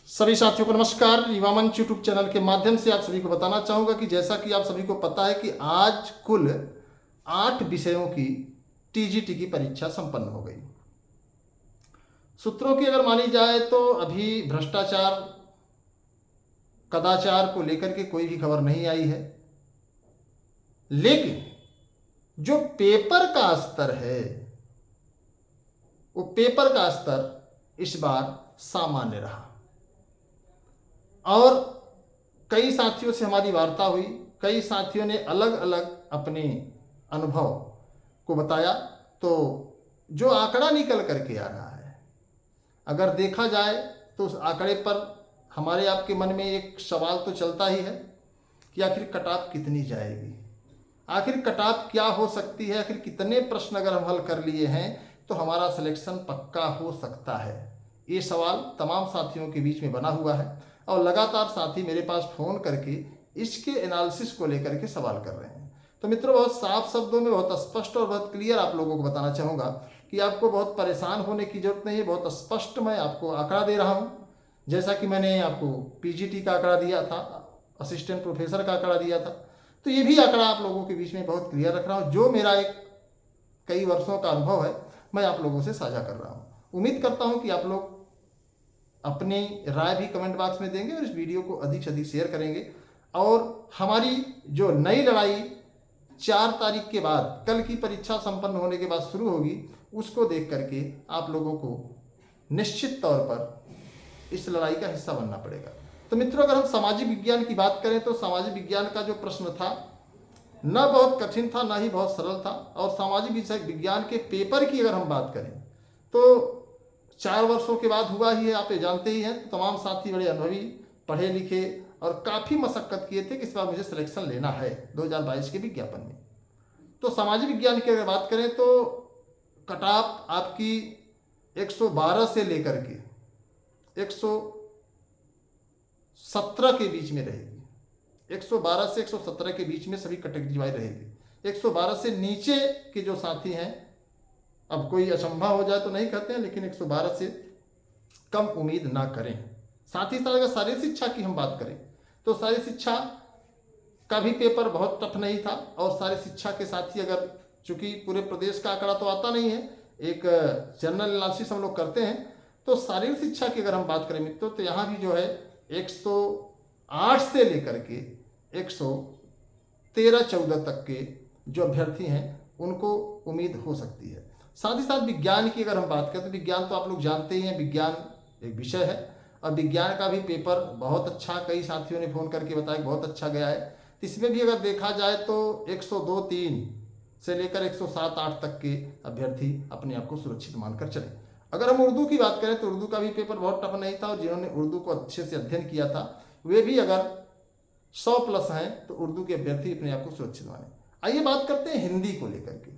सभी साथियों को नमस्कार। युवा मंच यूट्यूब चैनल के माध्यम से आप सभी को बताना चाहूँगा कि जैसा कि आप सभी को पता है कि आज कुल 8 विषयों की टीजीटी की परीक्षा संपन्न हो गई। सूत्रों की अगर मानी जाए तो अभी भ्रष्टाचार कदाचार को लेकर के कोई भी खबर नहीं आई है, लेकिन जो पेपर का स्तर है वो पेपर का स्तर इस बार सामान्य रहा। और कई साथियों से हमारी वार्ता हुई, कई साथियों ने अलग अलग अपने अनुभव को बताया। तो जो आंकड़ा निकल करके आ रहा है, अगर देखा जाए तो उस आंकड़े पर हमारे आपके मन में एक सवाल तो चलता ही है कि आखिर कटऑफ कितनी जाएगी, आखिर कटऑफ क्या हो सकती है, आखिर कितने प्रश्न अगर हम हल कर लिए हैं तो हमारा सिलेक्शन पक्का हो सकता है। ये सवाल तमाम साथियों के बीच में बना हुआ है और लगातार साथी मेरे पास फ़ोन करके इसके एनालिसिस को लेकर के सवाल कर रहे हैं। तो मित्रों, बहुत साफ शब्दों में, बहुत स्पष्ट और बहुत क्लियर आप लोगों को बताना चाहूँगा कि आपको बहुत परेशान होने की जरूरत नहीं है। बहुत स्पष्ट मैं आपको आंकड़ा दे रहा हूँ, जैसा कि मैंने आपको पीजीटी का आंकड़ा दिया था, असिस्टेंट प्रोफेसर का आंकड़ा दिया था, तो ये भी आंकड़ा आप लोगों के बीच में बहुत क्लियर रख रहा हूँ। जो मेरा एक कई वर्षों का अनुभव है मैं आप लोगों से साझा कर रहा हूँ। उम्मीद करता हूँ कि आप लोग अपनी राय भी कमेंट बॉक्स में देंगे और इस वीडियो को अधिक से अधिक शेयर करेंगे। और हमारी जो नई लड़ाई 4 तारीख के बाद, कल की परीक्षा संपन्न होने के बाद शुरू होगी, उसको देख करके आप लोगों को निश्चित तौर पर इस लड़ाई का हिस्सा बनना पड़ेगा। तो मित्रों, अगर हम सामाजिक विज्ञान की बात करें तो सामाजिक विज्ञान का जो प्रश्न था न बहुत कठिन था, न ही बहुत सरल था। और सामाजिक विज्ञान के पेपर की अगर हम बात करें तो 4 वर्षों के बाद हुआ ही है, आप ये जानते ही हैं। तो तमाम साथी बड़े अनुभवी, पढ़े लिखे और काफ़ी मशक्कत किए थे कि इस बार मुझे सिलेक्शन लेना है 2022 के विज्ञापन में। तो सामाजिक विज्ञान की अगर बात करें तो कटऑफ आपकी 112 से लेकर के 117 के बीच में रहेगी। 112 से 117 के बीच में सभी कैटेगरी वाइज रहेगी। 112 से नीचे के जो साथी हैं, अब कोई असंभव हो जाए तो नहीं कहते हैं, लेकिन 112 से कम उम्मीद ना करें। साथ ही साथ अगर शारीरिक शिक्षा की हम बात करें तो शारीरिक शिक्षा का भी पेपर बहुत टफ नहीं था। और शारीरिक शिक्षा के साथ ही, अगर चूंकि पूरे प्रदेश का आंकड़ा तो आता नहीं है, एक जनरल एनालिसिस हम लोग करते हैं, तो शारीरिक शिक्षा की अगर हम बात करें मित्रों तो यहाँ भी जो है 108 से लेकर के 113-14 तक के जो अभ्यर्थी हैं उनको उम्मीद हो सकती है। साथ ही साथ विज्ञान की अगर हम बात करें तो विज्ञान तो आप लोग जानते ही हैं, विज्ञान एक विषय है और विज्ञान का भी पेपर बहुत अच्छा, कई साथियों ने फ़ोन करके बताया बहुत अच्छा गया है। तो इसमें भी अगर देखा जाए तो 102-3 से लेकर 107-8 तक के अभ्यर्थी अपने आप को सुरक्षित मानकर चले। अगर हम उर्दू की बात करें तो उर्दू का भी पेपर बहुत टफ नहीं था और जिन्होंने उर्दू को अच्छे से अध्ययन किया था वे भी अगर 100+ हैं तो उर्दू के अभ्यर्थी अपने आप को सुरक्षित माने। आइए बात करते हैं हिंदी को लेकर के।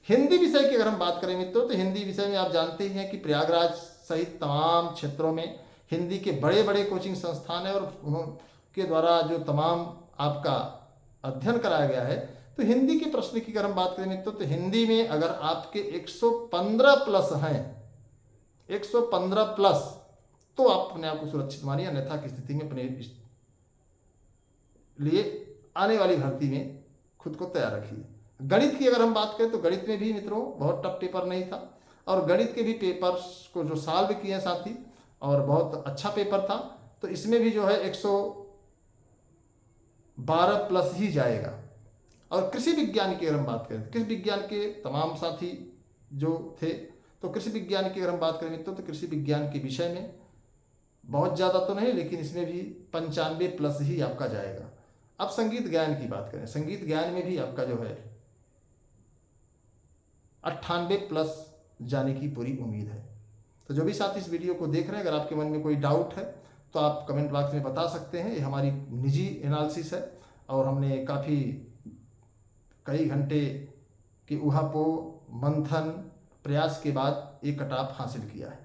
हिंदी विषय की अगर हम बात करें मित्रों तो हिंदी विषय में आप जानते ही हैं कि प्रयागराज सहित तमाम क्षेत्रों में हिंदी के बड़े बड़े कोचिंग संस्थान है और उनके द्वारा जो तमाम आपका अध्ययन कराया गया है। तो हिंदी के प्रश्न की अगर हम बात करें मित्रों तो हिंदी में अगर आपके 115+ हैं, 115+, तो आप अपने आप को सुरक्षित मानिए, अन्यथा की स्थिति में अपने लिए आने वाली भर्ती में खुद को तैयार रखिए। गणित की अगर हम बात करें तो गणित में भी मित्रों बहुत टफ पेपर नहीं था और गणित के भी पेपर्स को जो सॉल्व किए हैं साथी, और बहुत अच्छा पेपर था। तो इसमें भी जो है 112+ ही जाएगा। और कृषि विज्ञान की अगर हम बात करें, कृषि विज्ञान के तमाम साथी जो थे, तो कृषि विज्ञान की अगर हम बात करें मित्रों तो कृषि विज्ञान के विषय में बहुत ज़्यादा तो नहीं, लेकिन इसमें भी 95+ ही आपका जाएगा। अब संगीत ज्ञान की बात करें, संगीत ज्ञान में भी आपका जो है 98+ जाने की पूरी उम्मीद है। तो जो भी साथी इस वीडियो को देख रहे हैं, अगर आपके मन में कोई डाउट है तो आप कमेंट बॉक्स में बता सकते हैं। ये हमारी निजी एनालिसिस है और हमने काफ़ी कई घंटे की ऊहापोह मंथन प्रयास के बाद एक कटऑफ हासिल किया है।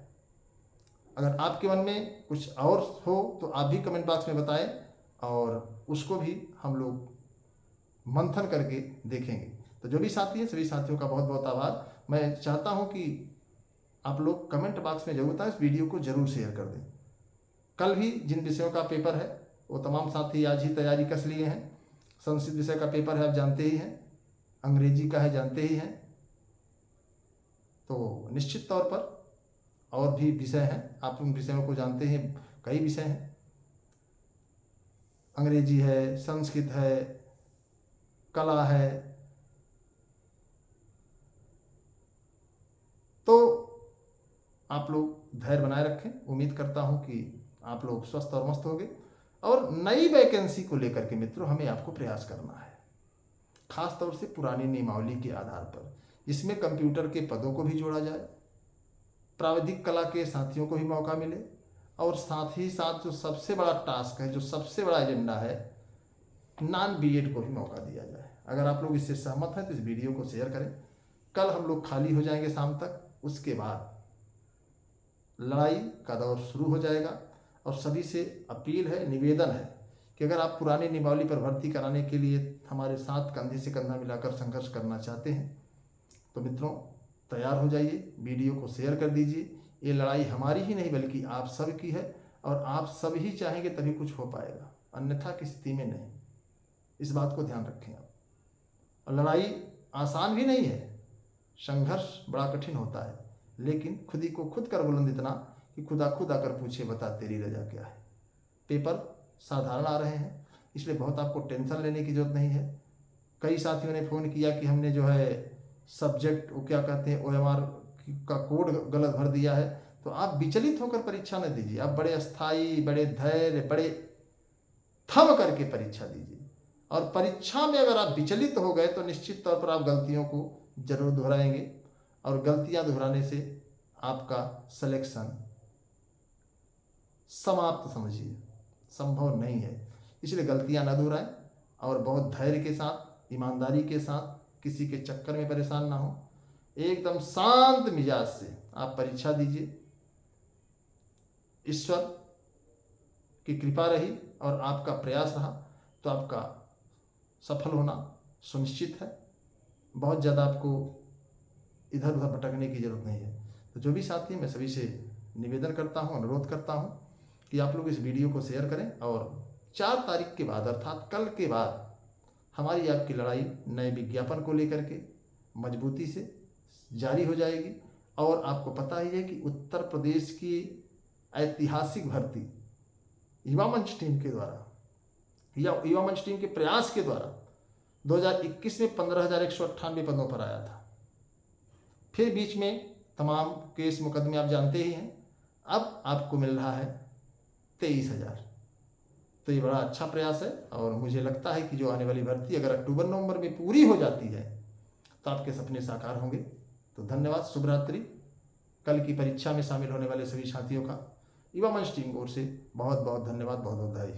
अगर आपके मन में कुछ और हो तो आप भी कमेंट बॉक्स में बताएं और उसको भी हम लोग मंथन करके देखेंगे। तो जो भी साथी हैं सभी साथियों का बहुत बहुत आभार। मैं चाहता हूं कि आप लोग कमेंट बॉक्स में जरूर बताएं, इस वीडियो को जरूर शेयर कर दें। कल भी जिन विषयों का पेपर है वो तमाम साथी आज ही तैयारी कस लिए हैं। संस्कृत विषय का पेपर है, आप जानते ही हैं, अंग्रेजी का है, जानते ही हैं। तो निश्चित तौर पर और भी विषय हैं, आप उन विषयों को जानते हैं, कई विषय हैं, अंग्रेजी है, संस्कृत है, कला है। तो आप लोग धैर्य बनाए रखें। उम्मीद करता हूं कि आप लोग स्वस्थ और मस्त होंगे। और नई वैकेंसी को लेकर के मित्रों हमें आपको प्रयास करना है, खास तौर से पुरानी नियमावली के आधार पर, जिसमें कंप्यूटर के पदों को भी जोड़ा जाए, प्राविधिक कला के साथियों को भी मौका मिले, और साथ ही साथ जो सबसे बड़ा टास्क है, जो सबसे बड़ा एजेंडा है, नॉन बीएड को भी मौका दिया जाए। अगर आप लोग इससे सहमत हैं तो इस वीडियो को शेयर करें। कल हम लोग खाली हो जाएंगे शाम तक, उसके बाद लड़ाई का दौर शुरू हो जाएगा। और सभी से अपील है, निवेदन है कि अगर आप पुरानी नियमावली पर भर्ती कराने के लिए हमारे साथ कंधे से कंधा मिलाकर संघर्ष करना चाहते हैं तो मित्रों तैयार हो जाइए, वीडियो को शेयर कर दीजिए। ये लड़ाई हमारी ही नहीं बल्कि आप सब की है, और आप सब ही चाहेंगे तभी कुछ हो पाएगा, अन्यथा की स्थिति में नहीं। इस बात को ध्यान रखें आप। और लड़ाई आसान भी नहीं है, संघर्ष बड़ा कठिन होता है, लेकिन खुद ही को खुद कर बुलंद इतना कि खुदा खुद आकर पूछे बता तेरी रजा क्या है। पेपर साधारण आ रहे हैं, इसलिए बहुत आपको टेंशन लेने की जरूरत नहीं है। कई साथियों ने फ़ोन किया कि हमने जो है सब्जेक्ट वो क्या कहते हैं OMR का कोड गलत भर दिया है। तो आप विचलित होकर परीक्षा न दीजिए, आप बड़े अस्थाई, बड़े धैर्य, बड़े थम करके परीक्षा दीजिए। और परीक्षा में अगर आप विचलित हो गए तो निश्चित तौर पर आप गलतियों को जरूर दोहराएंगे, और गलतियां दोहराने से आपका सिलेक्शन समाप्त समझिए संभव नहीं है। इसलिए गलतियां न दोहराएं और बहुत धैर्य के साथ, ईमानदारी के साथ, किसी के चक्कर में परेशान ना हो, एकदम शांत मिजाज से आप परीक्षा दीजिए। ईश्वर की कृपा रही और आपका प्रयास रहा तो आपका सफल होना सुनिश्चित है। बहुत ज़्यादा आपको इधर उधर भटकने की जरूरत नहीं है। तो जो भी साथी हैं, मैं सभी से निवेदन करता हूँ, अनुरोध करता हूँ कि आप लोग इस वीडियो को शेयर करें। और 4 तारीख के बाद अर्थात कल के बाद हमारी आपकी लड़ाई नए विज्ञापन को लेकर के मजबूती से जारी हो जाएगी। और आपको पता ही है कि उत्तर प्रदेश की ऐतिहासिक भर्ती युवा मंच टीम के द्वारा या युवा मंच टीम के प्रयास के द्वारा 2021 में 15,198 पदों पर आया था। फिर बीच में तमाम केस मुकदमे आप जानते ही हैं, अब आपको मिल रहा है 23,000। तो ये बड़ा अच्छा प्रयास है, और मुझे लगता है कि जो आने वाली भर्ती अगर अक्टूबर नवंबर में पूरी हो जाती है तो आपके सपने साकार होंगे। तो धन्यवाद, शुभ रात्रि। कल की परीक्षा में शामिल होने वाले सभी साथियों का युवा मंच टीम ओर से बहुत बहुत धन्यवाद, बहुत बहुत बधाई।